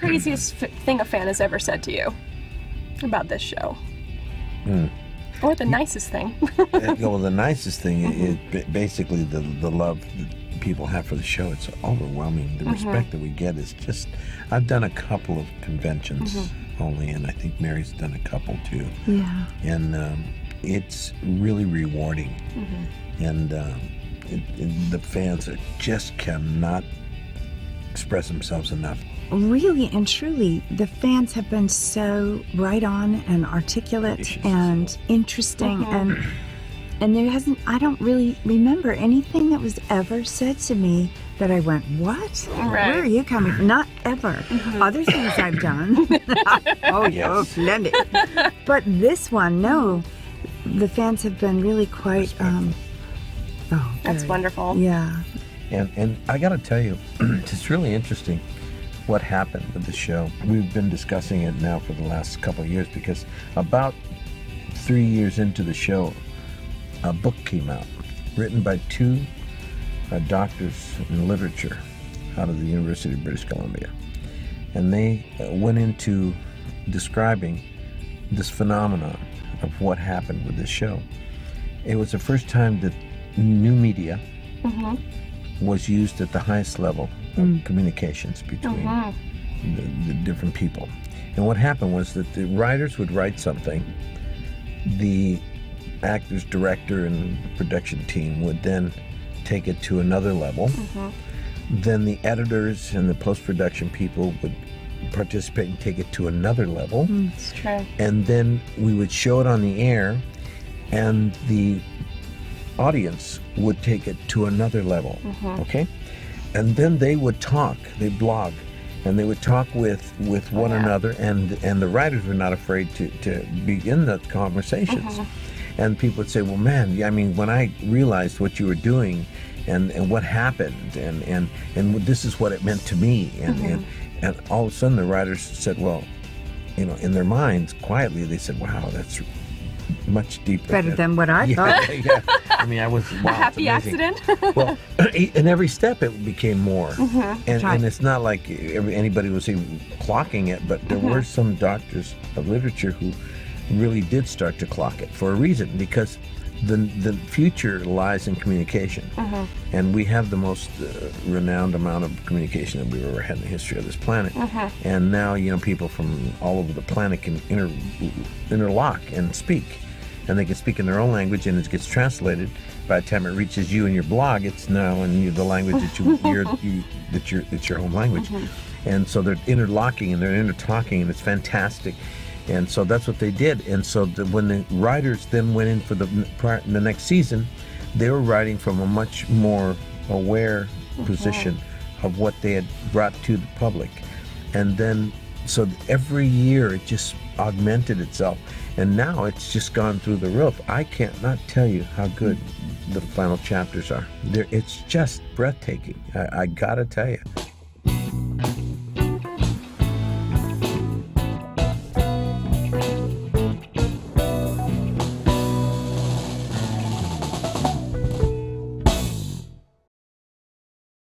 craziest thing a fan has ever said to you about this show? Or the nicest thing? Well, the nicest thing is basically the love that people have for the show. It's overwhelming. The respect that we get is just... I've done a couple of conventions only, and I think Mary's done a couple too. Yeah. And it's really rewarding. And the fans just cannot express themselves enough. Really and truly, the fans have been so right on and articulate and interesting, and there hasn't, I don't really remember anything that was ever said to me that I went, what? Where are you coming from? Not ever. Other things I've done. Oh, yes. Plenty. But this one, no. The fans have been really quite, That's wonderful. Yeah. And I got to tell you, it's really interesting what happened with the show. We've been discussing it now for the last couple of years, because about 3 years into the show, a book came out written by two doctors in literature out of the University of British Columbia. And they went into describing this phenomenon of what happened with this show. It was the first time that new media was used at the highest level of communications between the different people. And what happened was that the writers would write something, the actors, director, and production team would then take it to another level. Then the editors and the post-production people would participate and take it to another level. That's true. And then we would show it on the air, and the audience would take it to another level. Okay? And then they would talk, they'd blog, and they would talk with one another, and the writers were not afraid to begin the conversations. And people would say, well, man, I mean, when I realized what you were doing and what happened, and this is what it meant to me, and all of a sudden the writers said, well, you know, in their minds, quietly, they said, wow, that's much deeper. Better than what I thought. Yeah. I mean, I was, wow, a happy accident. Well, in every step it became more. And it's not like anybody was even clocking it, but there were some doctors of literature who really did start to clock it for a reason, because the future lies in communication. And we have the most renowned amount of communication that we've ever had in the history of this planet. And now, you know, people from all over the planet can interlock and speak. And they can speak in their own language, and it gets translated. By the time it reaches you in your blog, it's now in the language that it's your home language. And so they're interlocking and they're intertalking, and it's fantastic. And so that's what they did. And so when the writers then went in for the next season, they were writing from a much more aware position of what they had brought to the public. And then, so every year it just augmented itself. And now it's just gone through the roof. I can't not tell you how good the final chapters are. It's just breathtaking. I gotta tell you.